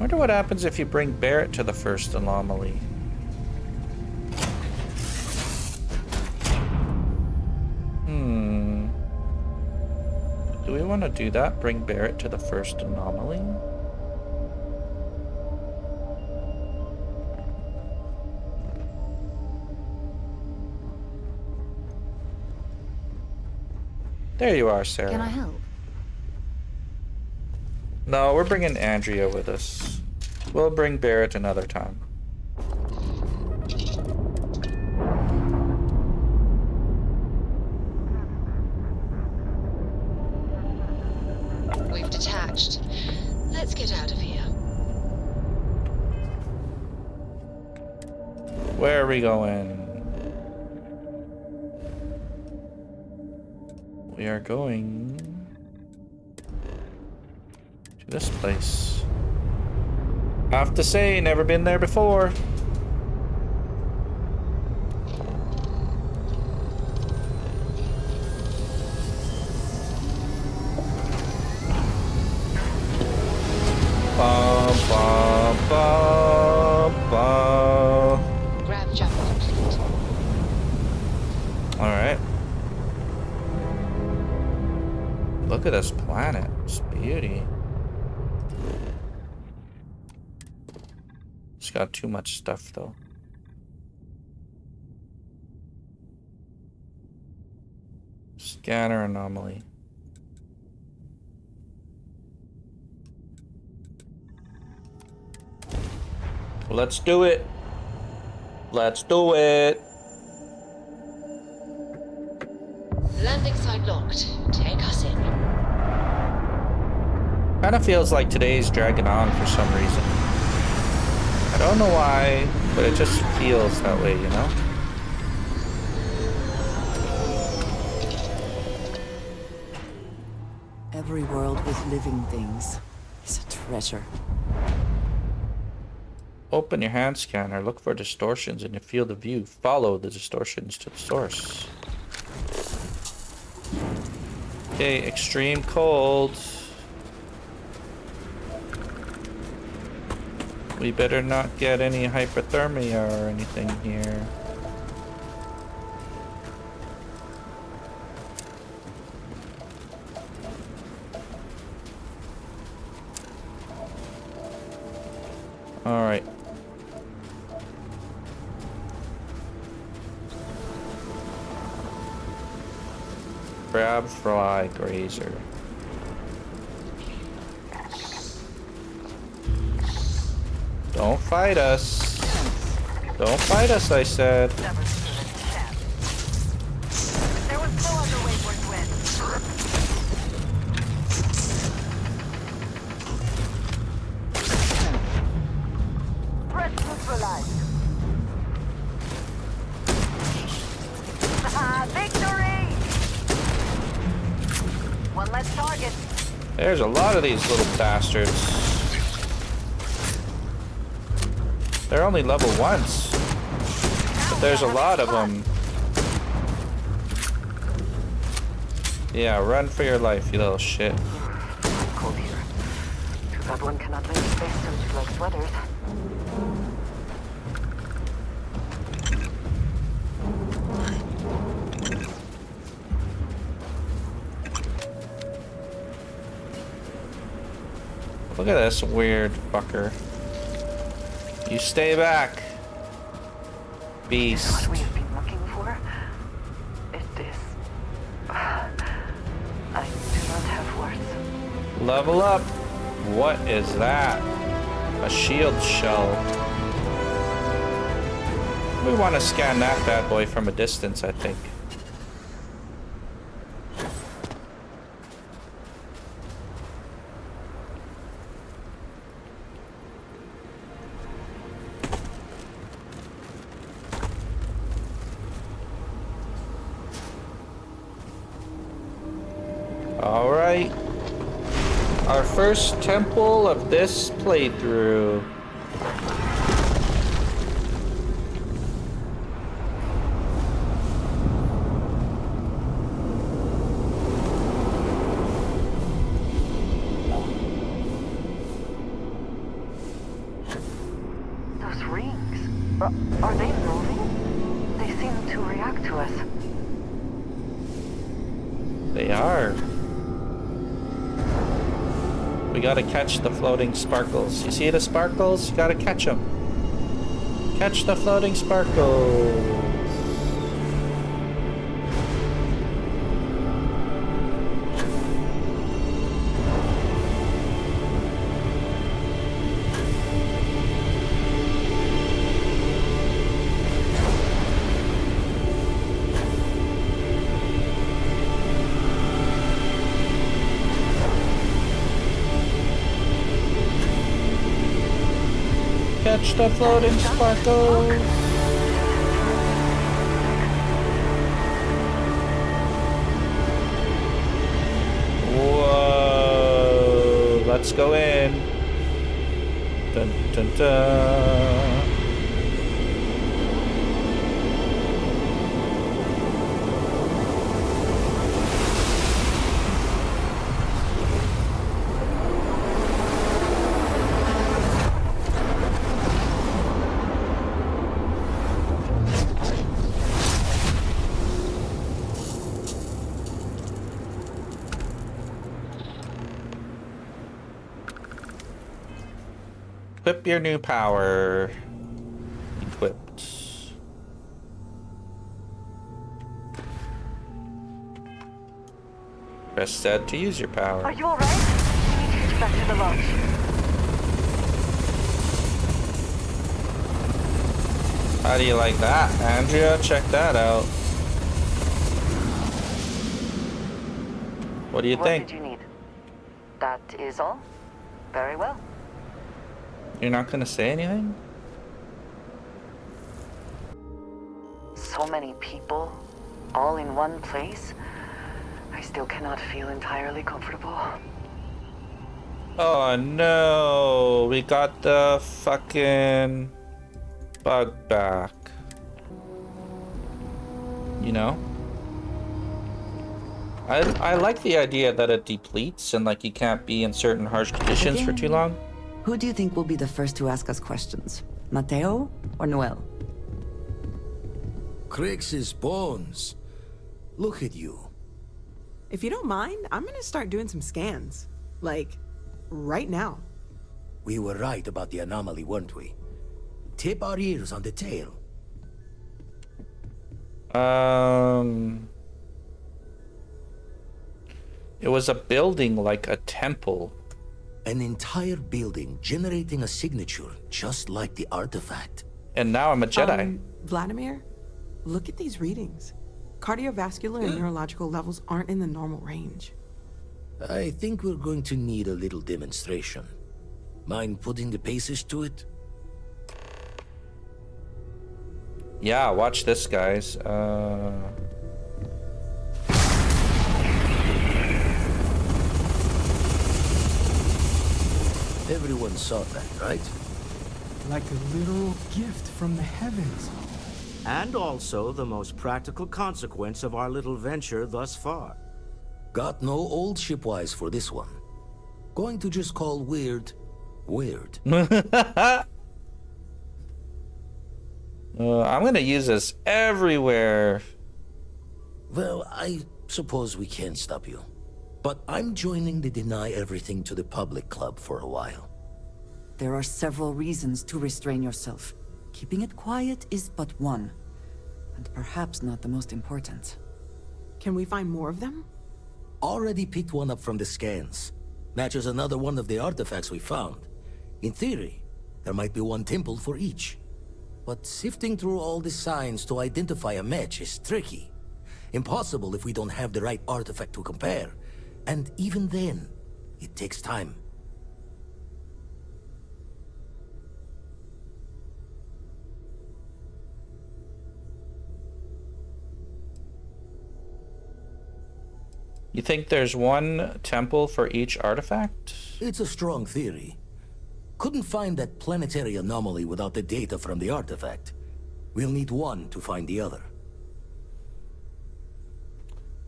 wonder what happens if you bring Barrett to the first anomaly. Do we want to do that? Bring Barrett to the first anomaly? There you are, Sarah. Can I help? No, we're bringing Andrea with us. We'll bring Barrett another time. We've detached. Let's get out of here. Where are we going? We are going to this place. I have to say, never been there before. Bum, bum, bum, bum. Grab jump complete. All right. Look at this planet. It's beauty. It's got too much stuff, though. Scanner anomaly. Let's do it. Let's do it. Landing site locked. Take us in. Kind of feels like today's dragging on for some reason. I don't know why, but it just feels that way, you know? Every world with living things is a treasure. Open your hand scanner, look for distortions in your field of view. Follow the distortions to the source. Okay, extreme cold. We better not get any hypothermia or anything here. All right. Crab fly grazer. Don't fight us. Don't fight us, I said. There was no other way for it went. Threat neutralized. Victory! One less target. There's a lot of these little bastards. They're only level 1s. But there's a lot of them. Yeah, run for your life, you little shit. Cold here. Too bad one cannot make space suits like sweaters. Look at this weird fucker. You stay back, beast. What we have been looking for? It is. I do not have words. Level up. What is that? A shield shell. We want to scan that bad boy from a distance, I think. Alright. Our first temple of this playthrough. Are they moving? They seem to react to us. They are. We gotta catch the floating sparkles. You see the sparkles? You gotta catch them. Catch the floating sparkles. Catch the floating sparkles. Whoa! Let's go in. Dun dun dun. Equip your new power. Equipped. Press Z to use your power. Are you alright? We need to get back to the lodge. How do you like that, Andrea? Check that out. What do you think? What did you need? That is all? Very well. You're not gonna say anything? So many people, all in one place. I still cannot feel entirely comfortable. Oh no, we got the fucking bug back. You know? I like the idea that it depletes and like you can't be in certain harsh conditions for too long. Who do you think will be the first to ask us questions? Mateo or Noel? Crix's bones. Look at you. If you don't mind, I'm gonna start doing some scans. Like, right now. We were right about the anomaly, weren't we? Tip our ears on the tail. It was a building like a temple. An entire building generating a signature just like the artifact. And now I'm a Jedi. Vladimir, look at these readings. Cardiovascular and neurological levels aren't in the normal range. I think we're going to need a little demonstration. Mind putting the paces to it? Yeah, watch this, guys. Everyone saw that, right? Like a literal gift from the heavens. And also the most practical consequence of our little venture thus far. Got no old shipwise for this one. Going to just call weird, weird. I'm gonna use this everywhere. Well, I suppose we can't stop you. But I'm joining the Deny Everything to the Public Club for a while. There are several reasons to restrain yourself. Keeping it quiet is but one. And perhaps not the most important. Can we find more of them? Already picked one up from the scans. Matches another one of the artifacts we found. In theory, there might be one temple for each. But sifting through all the signs to identify a match is tricky. Impossible if we don't have the right artifact to compare. And even then, it takes time. You think there's one temple for each artifact? It's a strong theory. Couldn't find that planetary anomaly without the data from the artifact. We'll need one to find the other.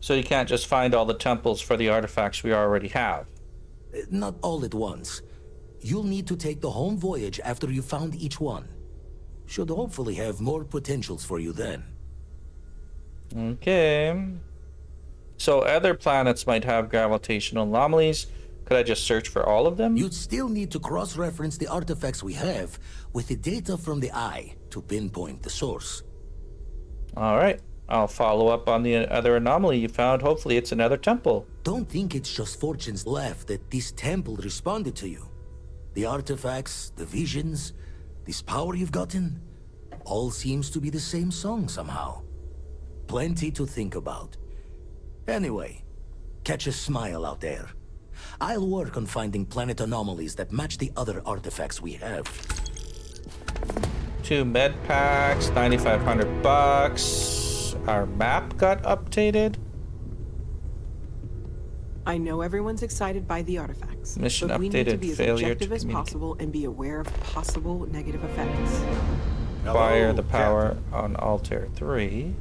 So you can't just find all the temples for the artifacts we already have. Not all at once. You'll need to take the home voyage after you found each one. should hopefully have more potentials for you then. Okay. So other planets might have gravitational anomalies. Could I just search for all of them? You'd still need to cross-reference the artifacts we have with the data from the eye to pinpoint the source. All right. I'll follow up on the other anomaly you found. Hopefully it's another temple. Don't think it's just Fortune's laugh that this temple responded to you. The artifacts, the visions, this power you've gotten, all seems to be the same song somehow. Plenty to think about. Anyway, catch a smile out there. I'll work on finding planet anomalies that match the other artifacts we have. 2 med packs, $9,500. Our map got updated. I know everyone's excited by the artifacts, Mission but we need to updated, be as failure to objective as communicate. possible and be aware of possible negative effects. Acquire the power on Altair 3.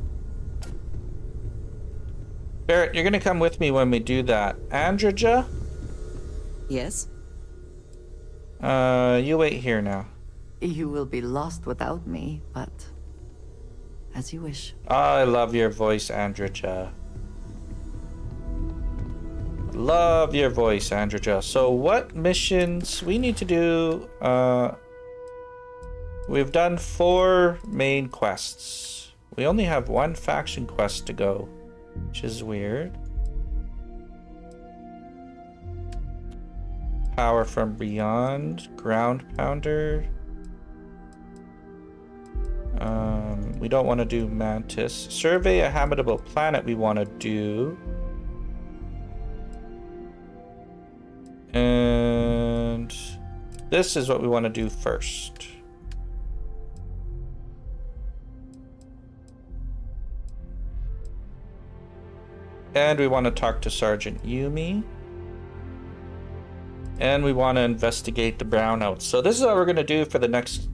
Barrett, you're gonna come with me when we do that. Androja? Yes? You wait here now. You will be lost without me, but as you wish. I love your voice, Androja. Love your voice, Androja. So what missions we need to do? We've done 4 main quests. We only have 1 faction quest to go, which is weird. Power from Beyond, Ground Pounder. We don't want to do Mantis. Survey a habitable planet we want to do. And this is what we want to do first. And we want to talk to Sergeant Yumi. And we want to investigate the brownouts. So this is what we're going to do for the next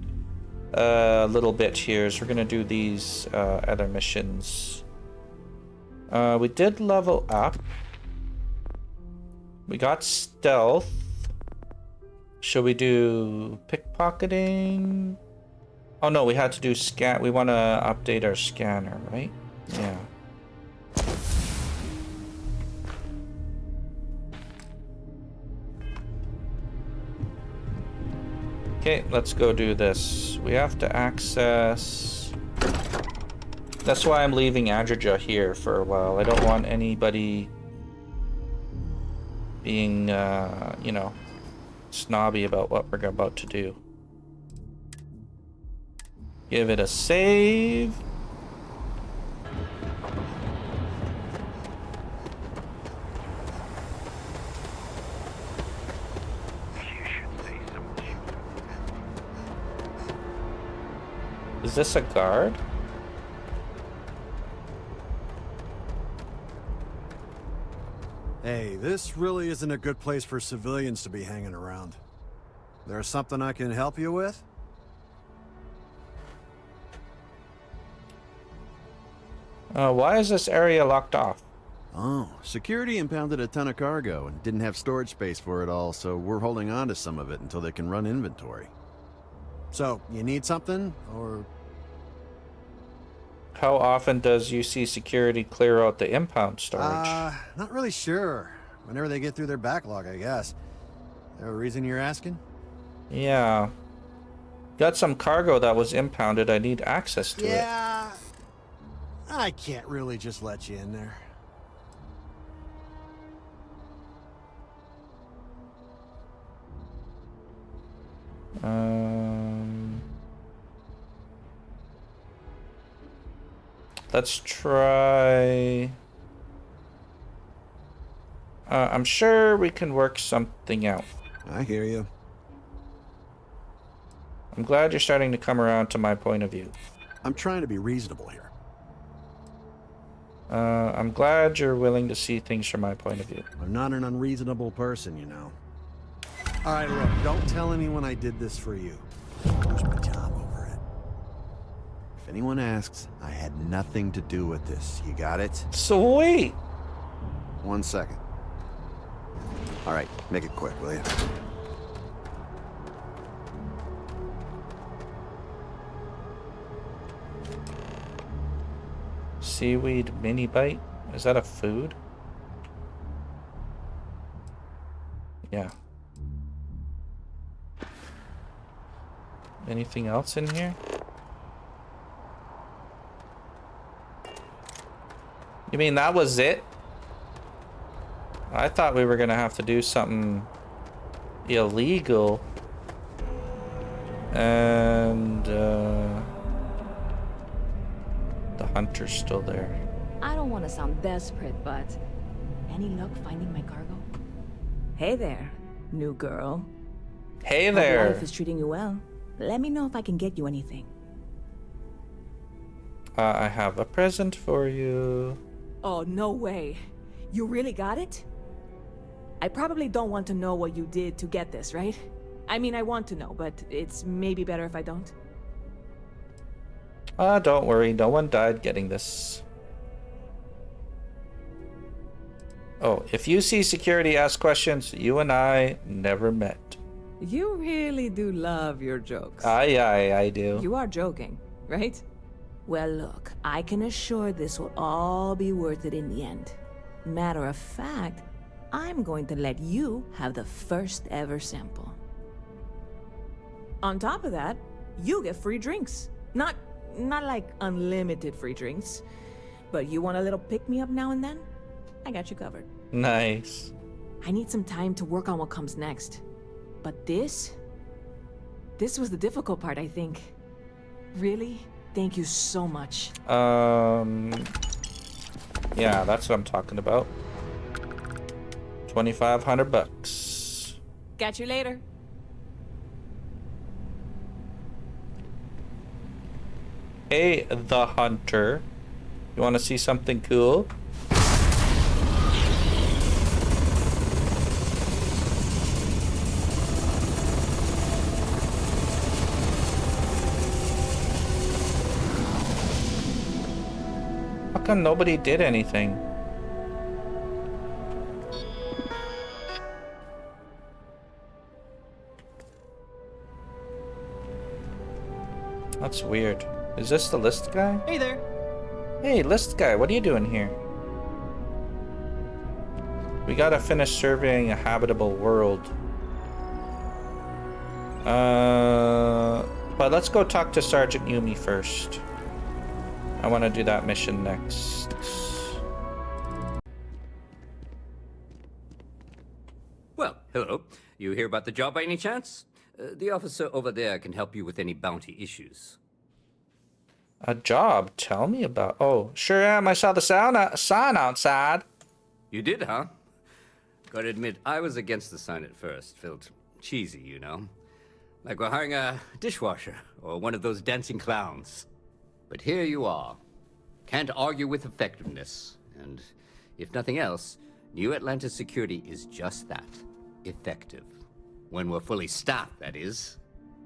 little bit here. Is we're going to do these other missions. We did level up. We got stealth. Should we do pickpocketing? Oh no, we had to do scan. We want to update our scanner, right? Yeah. Okay, let's go do this. We have to access... That's why I'm leaving Androja here for a while. I don't want anybody being, you know, snobby about what we're about to do. Give it a save. Is this a guard? Hey, this really isn't a good place for civilians to be hanging around. There's something I can help you with? Why is this area locked off? Oh, security impounded a ton of cargo and didn't have storage space for it all, so we're holding on to some of it until they can run inventory. So, you need something, or... How often does UC security clear out the impound storage? Not really sure. Whenever they get through their backlog, I guess. There a reason you're asking? Yeah. Got some cargo that was impounded. I need access to it. Yeah... I can't really just let you in there. Let's try... I'm sure we can work something out. I hear you. I'm glad you're starting to come around to my point of view. I'm trying to be reasonable here. I'm glad you're willing to see things from my point of view. I'm not an unreasonable person, you know. All right, look, don't tell anyone I did this for you. Lose my job over it. If anyone asks, I had nothing to do with this. You got it? Sweet! 1 second. All right, make it quick, will you? Seaweed mini bite. Is that a food? Yeah. Anything else in here? You mean that was it? I thought we were gonna have to do something illegal. And the hunter's still there. I don't want to sound desperate, but any luck finding my cargo? Hey there, new girl. Hey Hope there. life is treating you well. Let me know if I can get you anything. I have a present for you. Oh, no way. You really got it? I probably don't want to know what you did to get this, right? I mean, I want to know, but it's maybe better if I don't. Don't worry, no one died getting this. Oh, if you see security ask questions, you and I never met. You really do love your jokes. Aye, I do. You are joking, right? Well, look, I can assure this will all be worth it in the end. Matter of fact, I'm going to let you have the first ever sample. On top of that, you get free drinks. Not like unlimited free drinks, but you want a little pick-me-up now and then? I got you covered. Nice. I need some time to work on what comes next. But this was the difficult part, I think. Really? Thank you so much. Yeah, that's what I'm talking about. 2,500 bucks. Catch you later. Hey, the hunter. You want to see something cool? How come nobody did anything? That's weird. Is this the list guy? Hey there. Hey, list guy, what are you doing here? We gotta finish surveying a habitable world. But let's go talk to Sergeant Yumi first. I want to do that mission next. Well, hello. You hear about the job by any chance? The officer over there can help you with any bounty issues. A job? Tell me about. Oh, sure am. I saw the sign outside. You did, huh? Gotta admit, I was against the sign at first. Felt cheesy, you know? Like we're hiring a dishwasher or one of those dancing clowns. But here you are. Can't argue with effectiveness. And if nothing else, New Atlantis security is just that. Effective. When we're fully staffed, that is.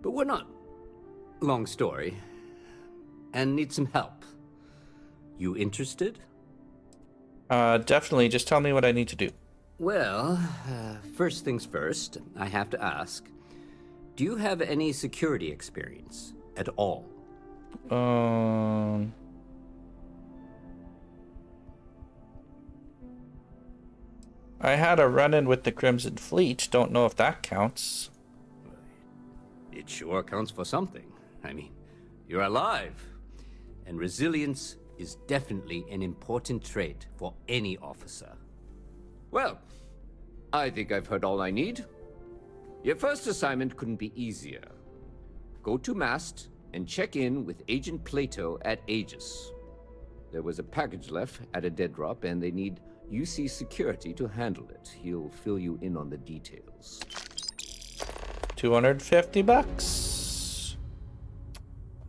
But we're not. Long story. And need some help. You interested? Definitely. Just tell me what I need to do. Well, first things first, I have to ask. Do you have any security experience at all? I had a run-in with the Crimson Fleet. Don't know if that counts. It sure counts for something. I mean, you're alive. And resilience is definitely an important trait for any officer. Well, I think I've heard all I need. Your first assignment couldn't be easier. Go to Mast and check in with Agent Plato at Aegis. There was a package left at a dead drop, and they need UC security to handle it. He'll fill you in on the details. 250 bucks.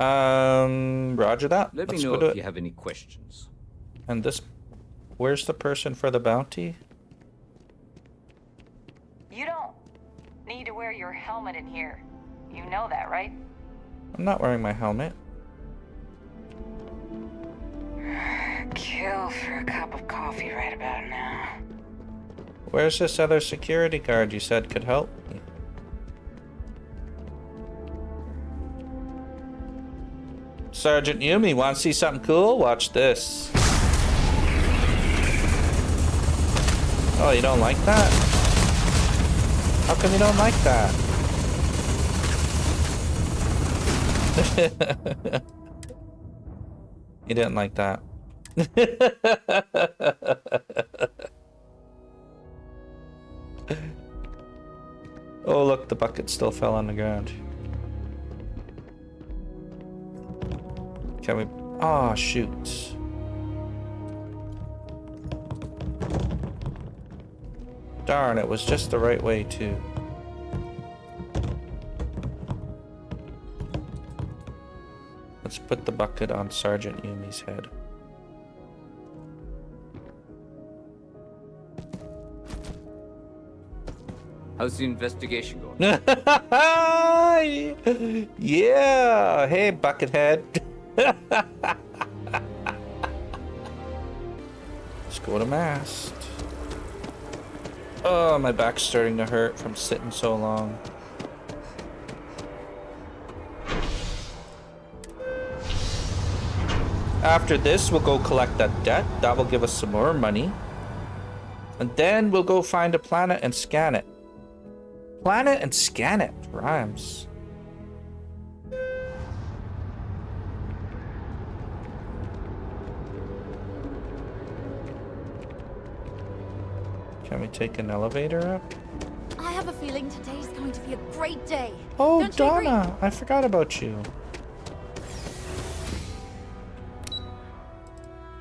Roger that. Let me know if you have any questions. And this, where's the person for the bounty? You don't need to wear your helmet in here. You know that, right? I'm not wearing my helmet. Kill for a cup of coffee right about now. Where's this other security guard you said could help me? Sergeant Yumi, want to see something cool? Watch this. Oh, you don't like that? How come you don't like that? You didn't like that. Oh, look, the bucket still fell on the ground. Can we... Oh, shoot. Darn, it was just the right way, too. Let's put the bucket on Sergeant Yumi's head. How's the investigation going? Yeah! Hey, Buckethead. Let's go to mast. Oh, my back's starting to hurt from sitting so long. After this, we'll go collect that debt. That will give us some more money. And then we'll go find a planet and scan it. Planet and scan it. Rhymes. Can we take an elevator up? I have a feeling today's going to be a great day. Oh, Don't you agree? Donna, I forgot about you.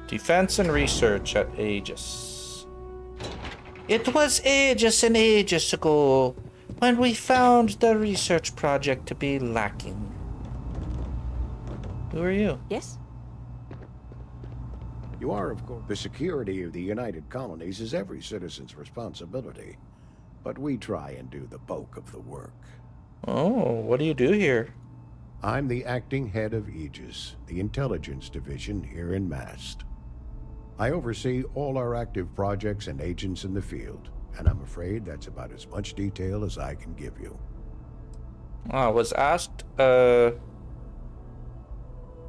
Defense and research at Aegis. It was ages and ages ago when we found the research project to be lacking. Who are you? Yes? You are, of course. The security of the United Colonies is every citizen's responsibility. But we try and do the bulk of the work. Oh, what do you do here? I'm the acting head of Aegis, the intelligence division here in Mast. I oversee all our active projects and agents in the field, and I'm afraid that's about as much detail as I can give you. I was asked,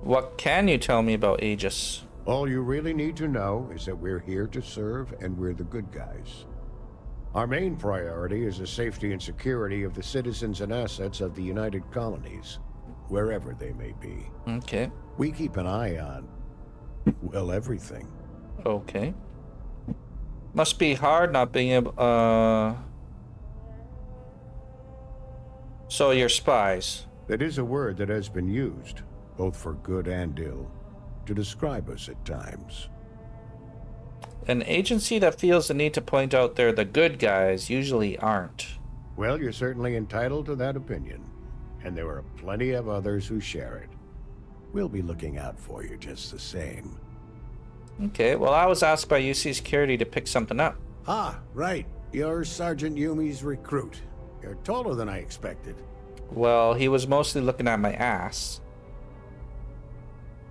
what can you tell me about Aegis? All you really need to know is that we're here to serve, and we're the good guys. Our main priority is the safety and security of the citizens and assets of the United Colonies, wherever they may be. Okay. We keep an eye on, well, everything. Okay. Must be hard not being able, So you're spies? That is a word that has been used, both for good and ill, to describe us at times. An agency that feels the need to point out they're the good guys usually aren't. Well, you're certainly entitled to that opinion, and there are plenty of others who share it. We'll be looking out for you just the same. Okay, well, I was asked by UC Security to pick something up. Ah, right. You're Sergeant Yumi's recruit. You're taller than I expected. Well, he was mostly looking at my ass.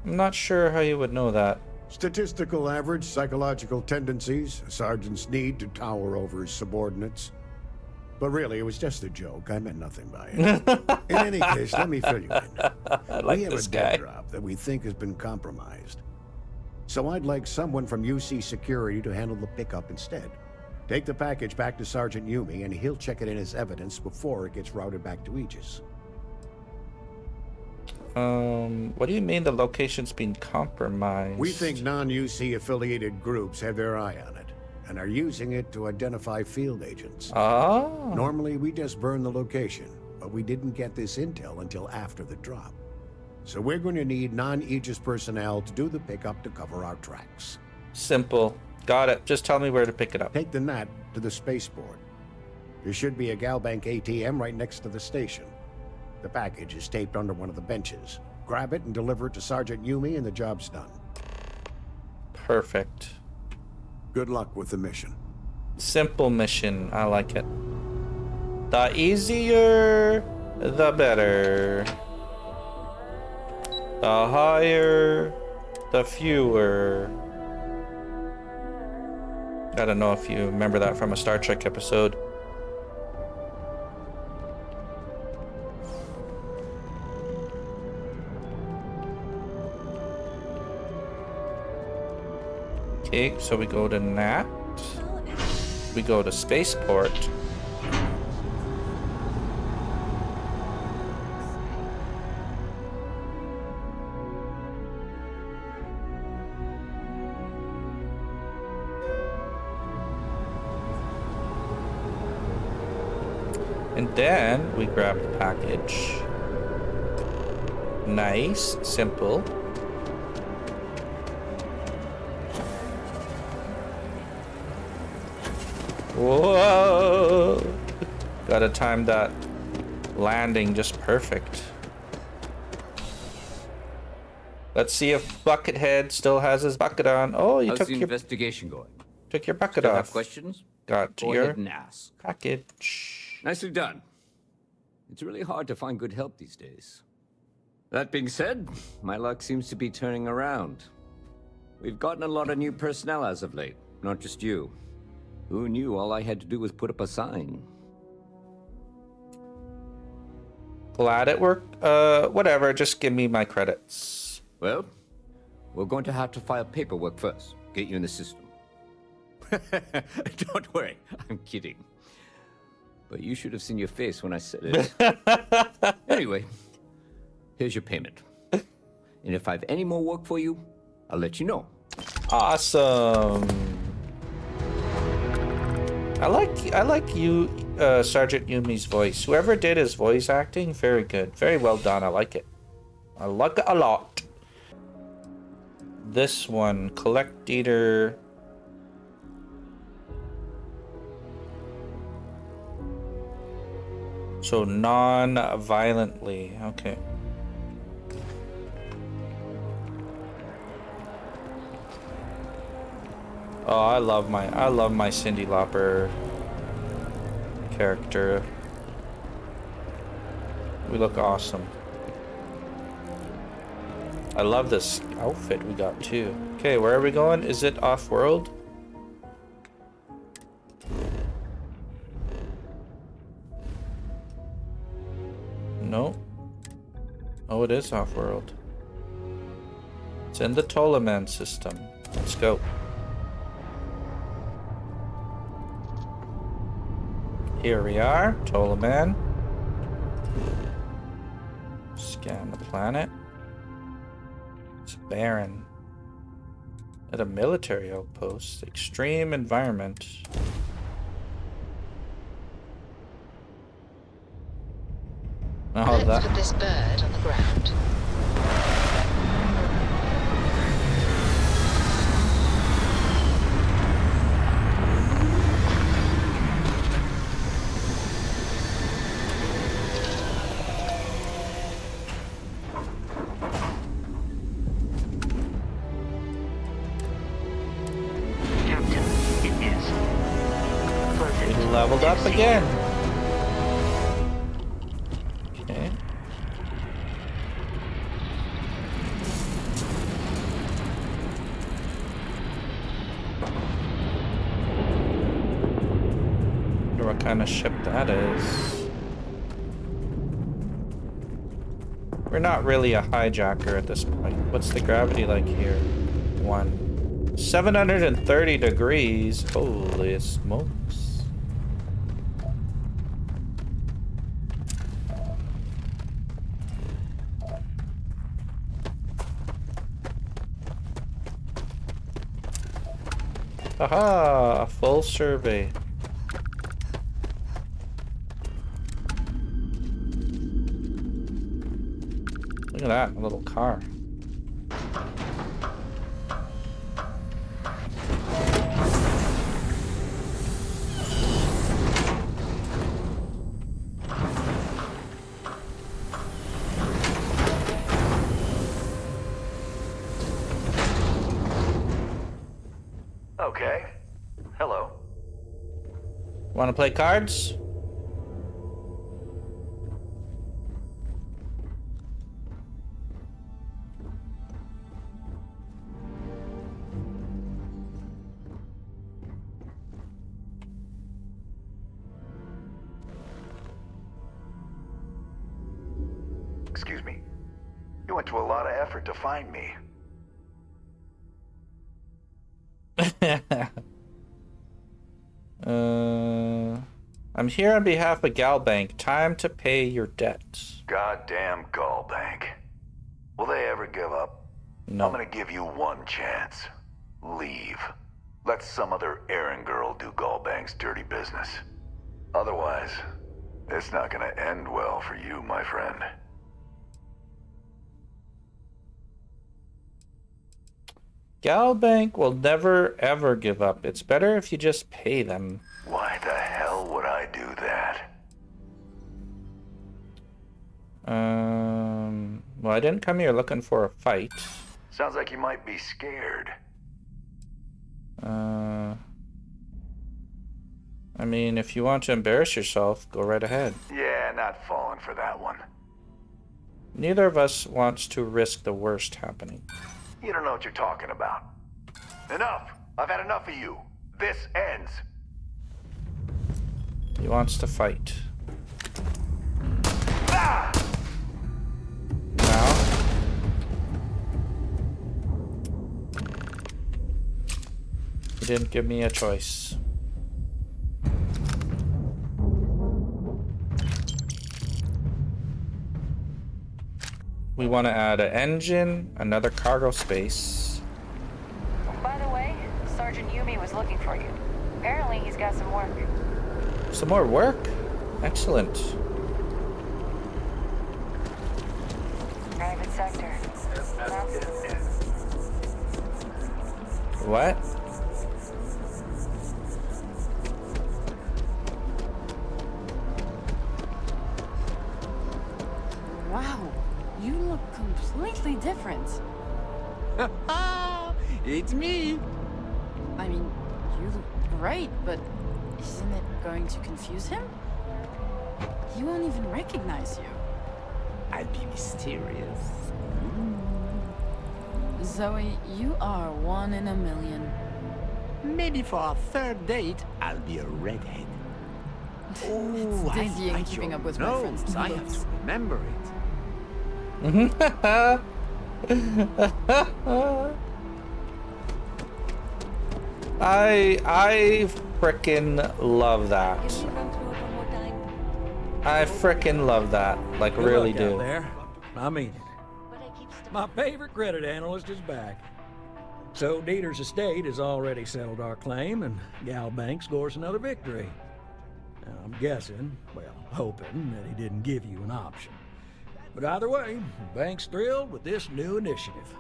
I'm not sure how you would know that. Statistical average, psychological tendencies, a sergeant's need to tower over his subordinates. But really, it was just a joke. I meant nothing by it. In any case, let me fill you in. I like we have this a guy. dead drop that we think has been compromised. So I'd like someone from UC Security to handle the pickup instead. Take the package back to Sergeant Yumi, and he'll check it in as evidence before it gets routed back to Aegis. What do you mean the location's been compromised? We think non-UC affiliated groups have their eye on it, and are using it to identify field agents. Oh. Normally, we just burn the location, but we didn't get this intel until after the drop. So we're going to need non-Aegis personnel to do the pickup to cover our tracks. Simple. Got it. Just tell me where to pick it up. Take the NAT to the spaceport. There should be a Galbank ATM right next to the station. The package is taped under one of the benches. Grab it and deliver it to Sergeant Yumi, and the job's done. Perfect. Good luck with the mission. Simple mission. I like it. The easier, the better. The higher, the fewer. I don't know if you remember that from a Star Trek episode. Okay, so we go to Nat. we go to spaceport. And then we grab the package. Nice, simple. Whoa! Gotta time that landing just perfect. Let's see if Buckethead still has his bucket on. Oh, you How's took the your investigation going? took your bucket Still off. have questions? Got Go your ahead and ask. package. Nicely done. It's really hard to find good help these days. That being said, my luck seems to be turning around. We've gotten a lot of new personnel as of late, not just you. Who knew all I had to do was put up a sign? Glad it worked. Whatever. Just give me my credits. Well, we're going to have to file paperwork first. Get you in the system. Don't worry, I'm kidding. But you should have seen your face when I said it. Anyway, here's your payment. And if I have any more work for you, I'll let you know. Awesome. I like you, Sergeant Yumi's voice. Whoever did his voice acting, very good. Very well done. I like it. I like it a lot. This one, collect eater. So non-violently. Okay. Oh, I love my Cyndi Lauper character. We look awesome. I love this outfit we got too. Okay, where are we going? Is it off-world? No. Oh, it is off-world. It's in the Tolaman system. Let's go. Here we are, Tolaman. Scan the planet. It's barren. At a military outpost. Extreme environment. Oh, Let's put this bird on the ground. Leveled up again. Okay. Wonder what kind of ship that is. We're not really a hijacker at this point. What's the gravity like here? 1. 730 degrees. Holy smokes. Aha! A full survey. Look at that, a little car. Okay. Hello. Want to play cards? Excuse me. You went to a lot of effort to find me. I'm here on behalf of Galbank. Time to pay your debts. Goddamn Gallbank. Will they ever give up? No. I'm gonna give you one chance. Leave. Let some other errand girl do Gallbank's dirty business. Otherwise, it's not gonna end well for you, my friend. Galbank will never ever give up. It's better if you just pay them. Why the hell would I do that? Well, I didn't come here looking for a fight. Sounds like you might be scared. I mean, if you want to embarrass yourself, go right ahead. Yeah, not falling for that one. Neither of us wants to risk the worst happening. You don't know what you're talking about. Enough! I've had enough of you. This ends. He wants to fight. Ah! Now? He didn't give me a choice. We want to add an engine, another cargo space. By the way, Sergeant Yumi was looking for you. Apparently he's got some work. Some more work? Excellent. Private sector. What? Wow, you look completely different. It's me. I mean, you look great, but isn't it going to confuse him? He won't even recognize you. I'll be mysterious. Zoe, you are one in a million. Maybe for our third date, I'll be a redhead. Oh, I dizzying like keeping your up with my friend's nose. I have notes. to remember it. I frickin' love that. I frickin' love that. Like, Good really luck out do. there. I mean it. My favorite credit analyst is back. So Dieter's estate has already settled our claim, and Galbank scores another victory. Now, I'm guessing, well, hoping that he didn't give you an option. But either way, the bank's thrilled with this new initiative.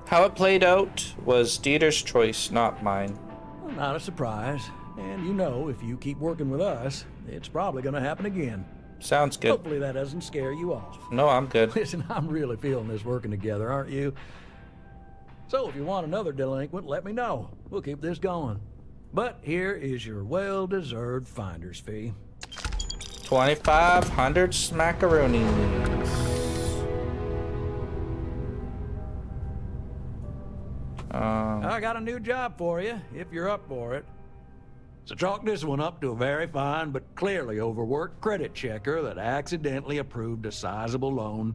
How it played out was Dieter's choice, not mine. Well, not a surprise. And you know, if you keep working with us, it's probably going to happen again. Sounds good. Hopefully that doesn't scare you off. No, I'm good. Listen, I'm really feeling this working together, aren't you? So if you want another delinquent, let me know. We'll keep this going. But here is your well-deserved finder's fee. 2,500 smackaroonies. I got a new job for you, if you're up for it. So chalk this one up to a very fine but clearly overworked credit checker that accidentally approved a sizable loan,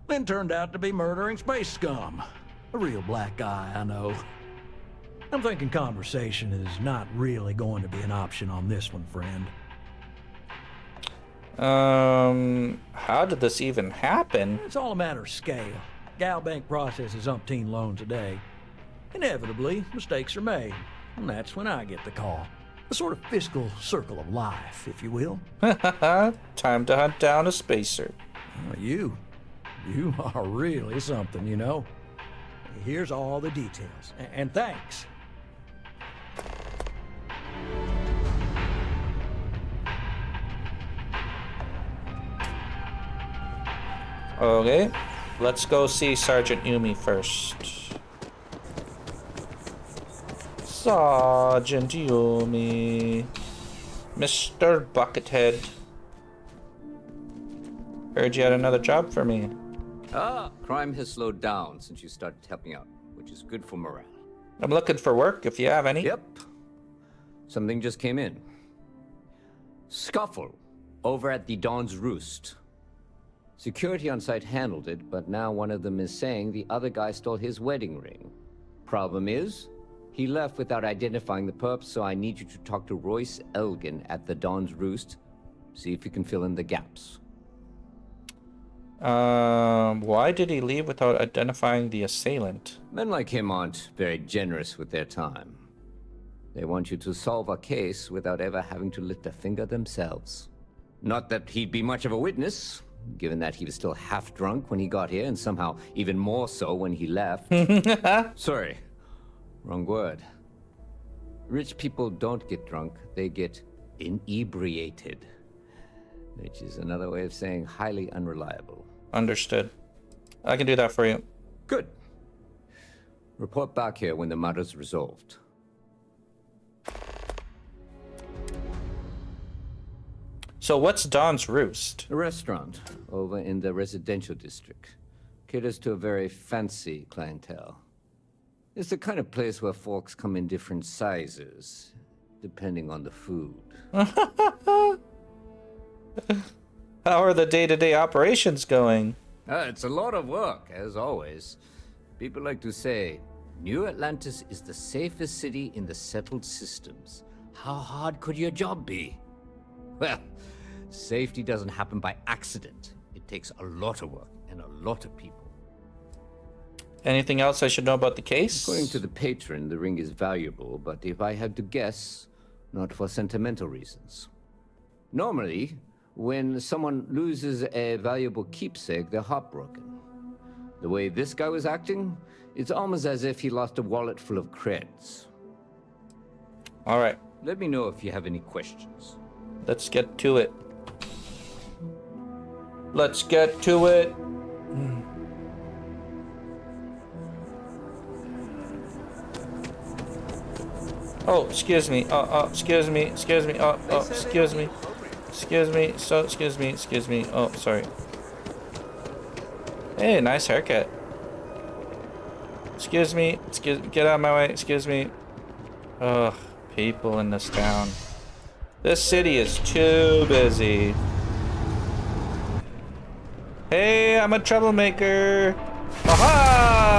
then turned out to be murdering space scum. A real black guy, I know. I'm thinking conversation is not really going to be an option on this one, friend. How did this even happen? It's all a matter of scale. Galbank processes umpteen loans a day. Inevitably, mistakes are made, and that's when I get the call. A sort of fiscal circle of life, if you will. Time to hunt down a spacer. You are really something, you know. Here's all the details, and thanks. Okay, let's go see Sergeant Yumi first. Sergeant Yumi. Mr. Buckethead. Heard you had another job for me. Crime has slowed down since you started helping out, which is good for morale. I'm looking for work if you have any. Yep. Something just came in. Scuffle over at the Dawn's Roost. Security on site handled it, but now one of them is saying the other guy stole his wedding ring. Problem is, he left without identifying the perp, so I need you to talk to Royce Elgin at the Dawn's Roost. See if you can fill in the gaps. Why did he leave without identifying the assailant? Men like him aren't very generous with their time. They want you to solve a case without ever having to lift a finger themselves. Not that he'd be much of a witness, given that he was still half drunk when he got here, and somehow even more so when he left. Sorry, wrong word. Rich people don't get drunk, they get inebriated. Which is another way of saying highly unreliable. Understood. I can do that for you. Good. Report back here when the matter's resolved. So what's Dawn's Roost? A restaurant over in the residential district. Caters to a very fancy clientele. It's the kind of place where forks come in different sizes, depending on the food. How are the day-to-day operations going? It's a lot of work, as always. People like to say, New Atlantis is the safest city in the settled systems. How hard could your job be? Well, safety doesn't happen by accident. It takes a lot of work and a lot of people. Anything else I should know about the case? According to the patron, the ring is valuable, but if I had to guess, not for sentimental reasons. Normally, when someone loses a valuable keepsake, they're heartbroken. The way this guy was acting, it's almost as if he lost a wallet full of creds. All right. Let me know if you have any questions. Let's get to it. Let's get to it. Oh, excuse me. Excuse me. Excuse me. Excuse me. Excuse me. Excuse me. Oh, sorry. Hey, nice haircut. Excuse me. Get out of my way. Excuse me. Ugh, people in this town. This city is too busy. Hey, I'm a troublemaker. Aha!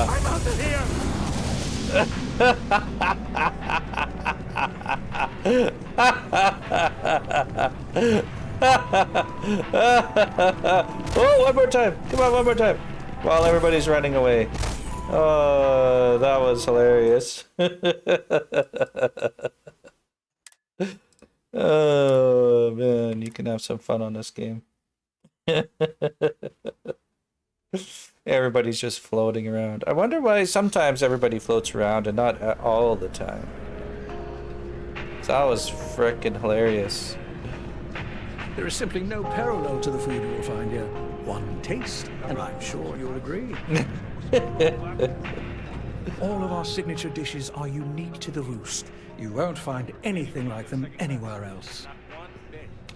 I'm out of here! Oh, one more time. Come on, one more time. While everybody's running away. Oh, that was hilarious. Oh, man. You can have some fun on this game. Everybody's just floating around. I wonder why sometimes everybody floats around and not all the time. That was frickin' hilarious. There is simply no parallel to the food you will find here. One taste, and I'm sure you'll agree. All of our signature dishes are unique to the Roost. You won't find anything like them anywhere else.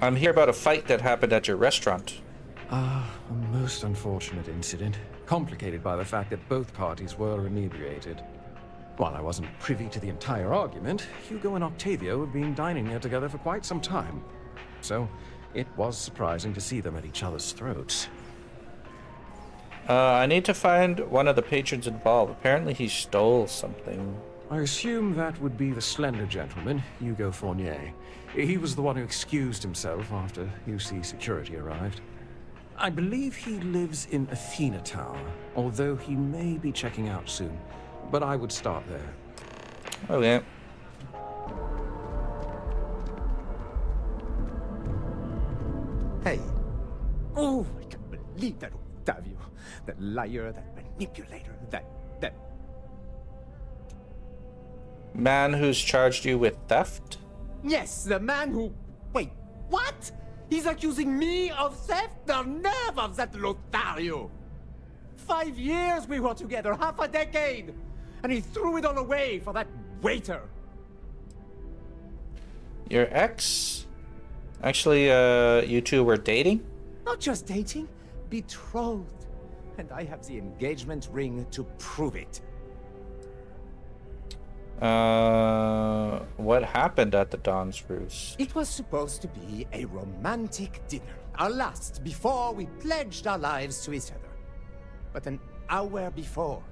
I'm here about a fight that happened at your restaurant. A most unfortunate incident, complicated by the fact that both parties were inebriated. While I wasn't privy to the entire argument, Hugo and Octavio have been dining here together for quite some time. So, it was surprising to see them at each other's throats. I need to find one of the patrons involved. Apparently he stole something. I assume that would be the slender gentleman, Hugo Fournier. He was the one who excused himself after UC security arrived. I believe he lives in Athena Tower, although he may be checking out soon. But I would start there. Okay. Hey. Oh, I can't believe that Octavio. That liar, that manipulator, that... Man who's charged you with theft? Yes, the man who... Wait, what? He's accusing me of theft? The nerve of that Lothario! 5 years we were together, half a decade! And he threw it all away for that waiter! Your ex? Actually, you two were dating? Not just dating, betrothed. And I have the engagement ring to prove it. What happened at the Dawn's Roost? It was supposed to be a romantic dinner, our last before we pledged our lives to each other. But an hour before,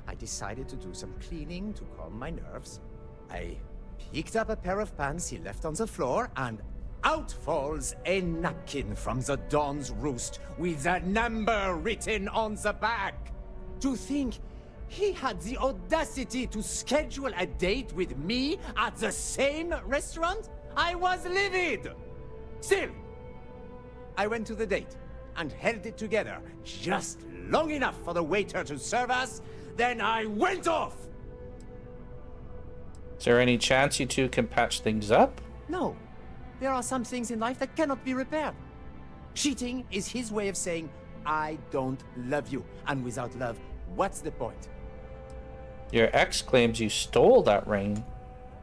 I decided to do some cleaning to calm my nerves. I picked up a pair of pants he left on the floor, and out falls a napkin from the Dawn's Roost with a number written on the back. To think he had the audacity to schedule a date with me at the same restaurant? I was livid! Still, I went to the date and held it together just long enough for the waiter to serve us, then I went off! Is there any chance you two can patch things up? No. There are some things in life that cannot be repaired. Cheating is his way of saying, I don't love you. And without love, what's the point? Your ex claims you stole that ring.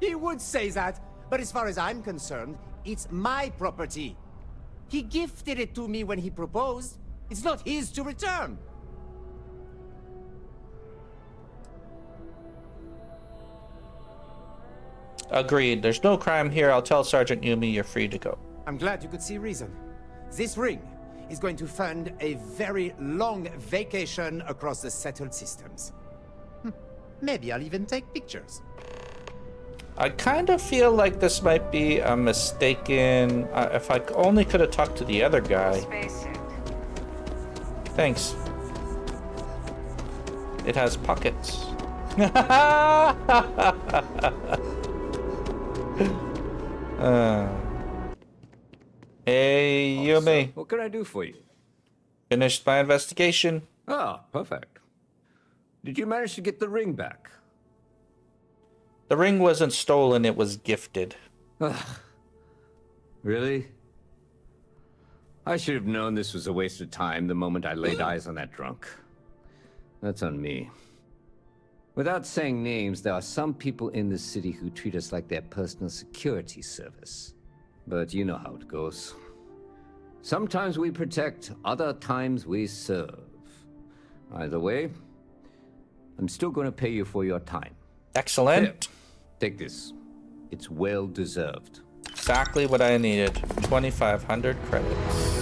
He would say that, but as far as I'm concerned, it's my property. He gifted it to me when he proposed. It's not his to return. Agreed. There's no crime here. I'll tell Sergeant Yumi you're free to go. I'm glad you could see reason. This ring is going to fund a very long vacation across the settled systems. Maybe I'll even take pictures. I kind of feel like this might be a mistaken... if I only could have talked to the other guy. Thanks. It has pockets. Hey, Yumi. What can I do for you? Finished my investigation. Ah, perfect. Did you manage to get the ring back? The ring wasn't stolen, it was gifted. Really? I should have known this was a waste of time the moment I laid eyes on that drunk. That's on me. Without saying names, there are some people in this city who treat us like their personal security service. But you know how it goes. Sometimes we protect, other times we serve. Either way, I'm still going to pay you for your time. Excellent. Here, take this. It's well deserved. Exactly what I needed. 2,500 credits.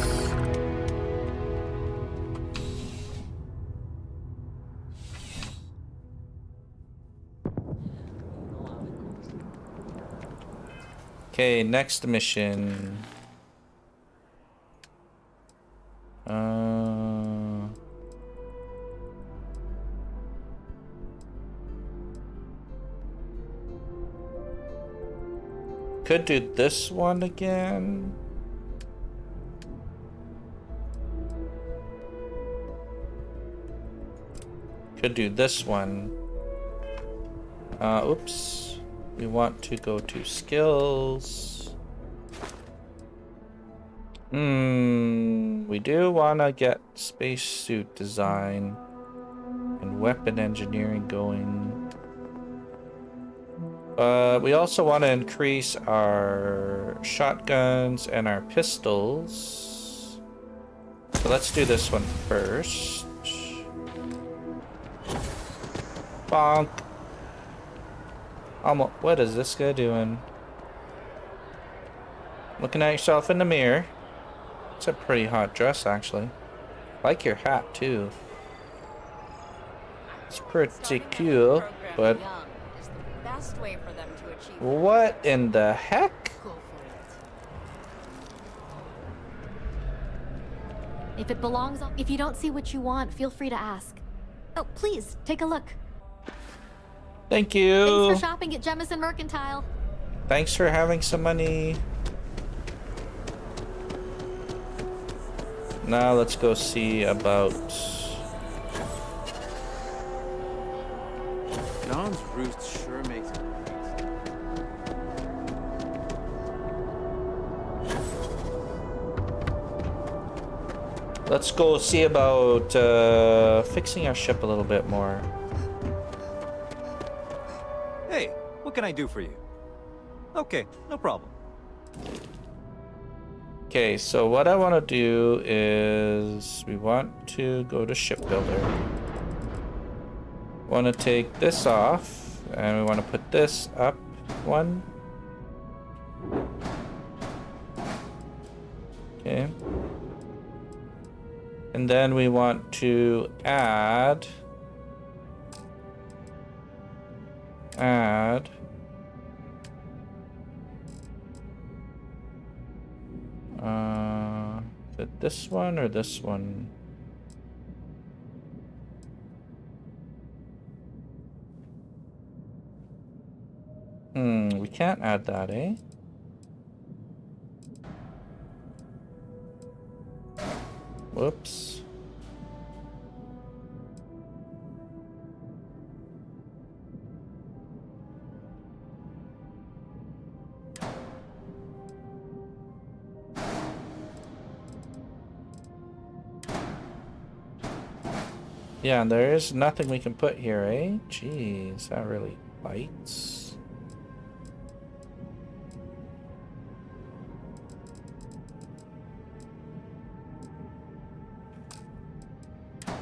Okay, next mission. Could do this one again. Could do this one. Oops. We want to go to skills. We do want to get spacesuit design and weapon engineering going. We also want to increase our shotguns and our pistols. So let's do this one first. Bonk. What is this guy doing? Looking at yourself in the mirror. It's a pretty hot dress, actually. Like your hat, too. It's pretty cool, but... What in the heck? If it belongs, if you don't see what you want, feel free to ask. Oh, please, take a look. Thank you. Thanks for shopping at Jemison Mercantile. Thanks for having some money. Now let's go see about... Dawn's Roost sure makes it. Let's go see about fixing our ship a little bit more. Hey, what can I do for you? Okay, no problem. Okay, so what I want to do is we want to go to shipbuilder. Want to take this off. And we want to put this up one. Okay. And then we want to add is it this one or this one? We can't add that, eh? Whoops. Yeah, and there is nothing we can put here, eh? Jeez, that really bites.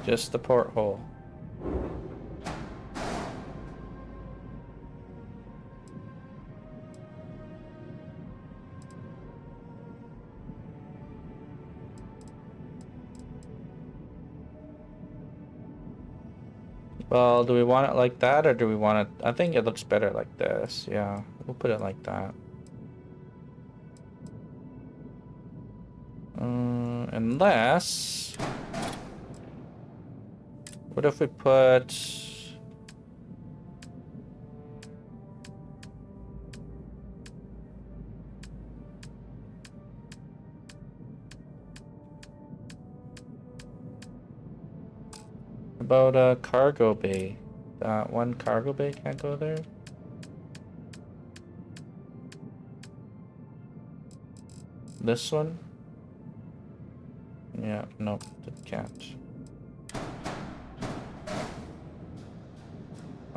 Just the porthole. Well, do we want it like that or do we want it? I think it looks better like this. Yeah, we'll put it like that. Unless... What if we put... About a cargo bay? One cargo bay can't go there? This one? Yeah, nope, it can't.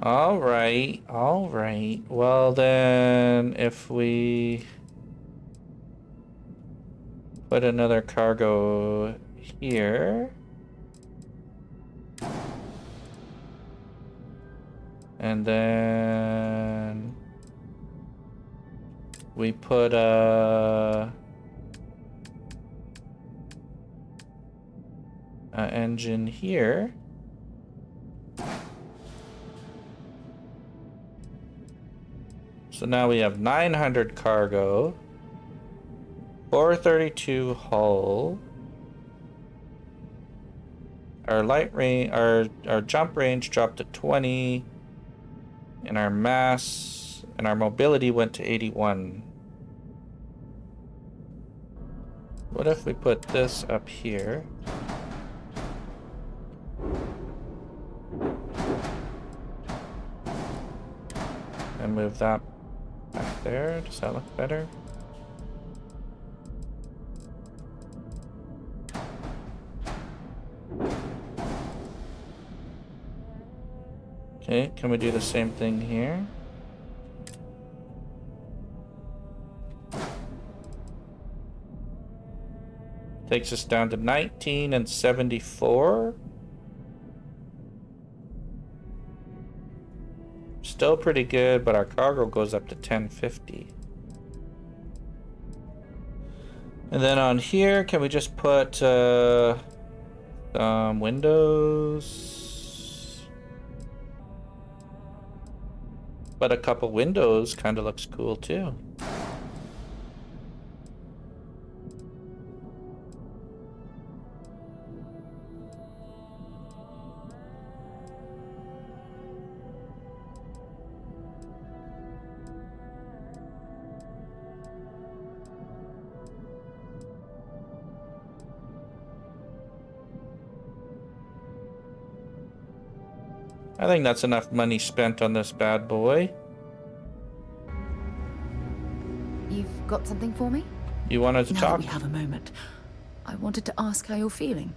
Alright, alright. Well then, if we put another cargo here. And then we put a engine here. So now we have 900 cargo, 432 hull. Our light range, our jump range dropped to 20, and our mass and our mobility went to 81. What if we put this up here? And move that back there. Does that look better? Okay, can we do the same thing here? Takes us down to 19 and 74. Still pretty good, but our cargo goes up to 1050. And then on here, can we just put some windows? But a couple windows kind of looks cool too. I think that's enough money spent on this bad boy. You've got something for me? You wanted to now talk? That we have a moment. I wanted to ask how you're feeling.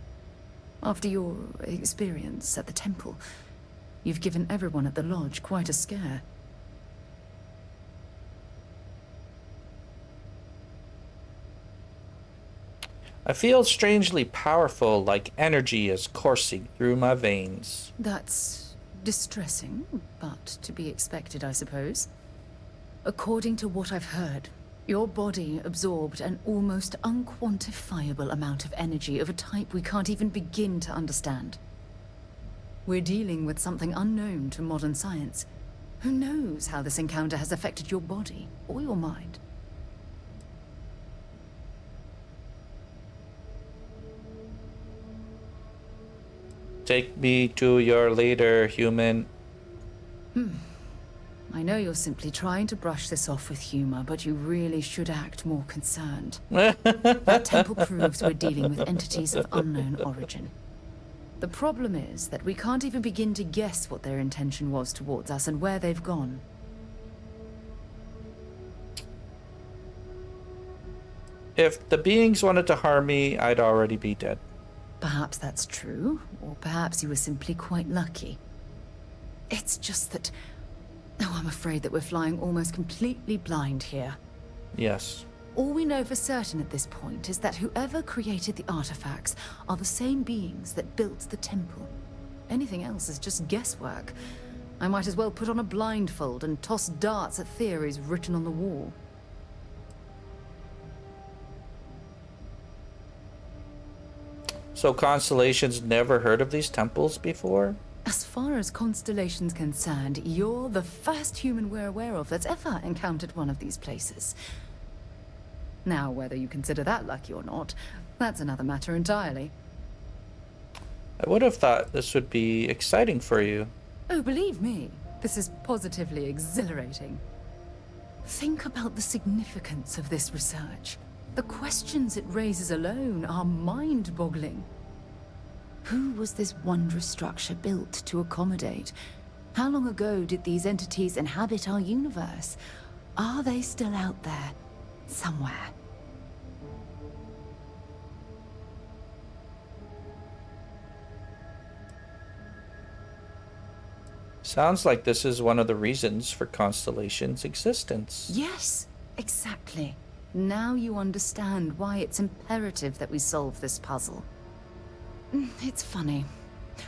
After your experience at the temple, you've given everyone at the lodge quite a scare. I feel strangely powerful, like energy is coursing through my veins. That's Distressing, but to be expected, I suppose. According to what I've heard, your body absorbed an almost unquantifiable amount of energy of a type we can't even begin to understand. We're dealing with something unknown to modern science. Who knows how this encounter has affected your body or your mind? Take me to your leader, human. I know you're simply trying to brush this off with humor, but you really should act more concerned. That temple proves we're dealing with entities of unknown origin. The problem is that we can't even begin to guess what their intention was towards us and where they've gone. If the beings wanted to harm me, I'd already be dead. Perhaps that's true, or perhaps you were simply quite lucky. It's just that... Oh, I'm afraid that we're flying almost completely blind here. Yes. All we know for certain at this point is that whoever created the artifacts are the same beings that built the temple. Anything else is just guesswork. I might as well put on a blindfold and toss darts at theories written on the wall. So Constellation's never heard of these temples before? As far as Constellation's concerned, you're the first human we're aware of that's ever encountered one of these places. Now, whether you consider that lucky or not, that's another matter entirely. I would have thought this would be exciting for you. Oh, believe me, this is positively exhilarating. Think about the significance of this research. The questions it raises alone are mind-boggling. Who was this wondrous structure built to accommodate? How long ago did these entities inhabit our universe? Are they still out there? Somewhere. Sounds like this is one of the reasons for Constellation's existence. Yes, exactly. Now you understand why it's imperative that we solve this puzzle. It's funny.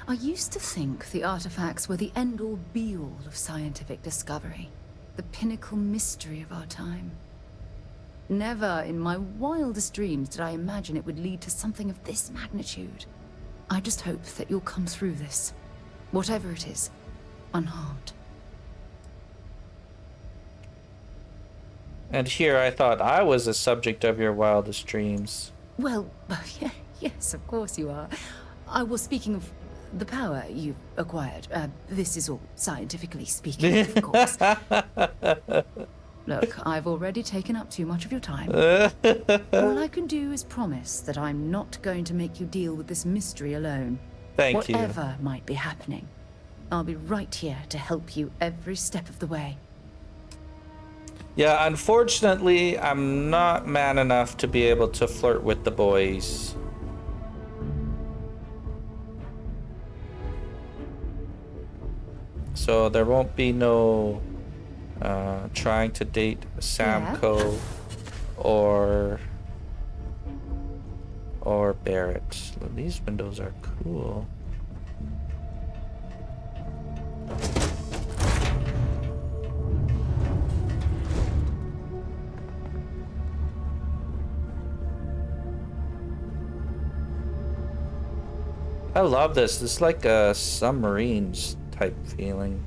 I used to think the artifacts were the end-all be-all of scientific discovery, the pinnacle mystery of our time. Never in my wildest dreams did I imagine it would lead to something of this magnitude. I just hope that you'll come through this, whatever it is, unharmed. And here I thought I was the subject of your wildest dreams. Well, yeah, yes, of course you are. I was speaking of the power you've acquired. This is all scientifically speaking, of course. Look, I've already taken up too much of your time. All I can do is promise that I'm not going to make you deal with this mystery alone. Thank you. Whatever might be happening, I'll be right here to help you every step of the way. Yeah, unfortunately, I'm not man enough to be able to flirt with the boys. So there won't be no trying to date Samco or Barrett. These windows are cool. I love this. This is like a submarines type feeling.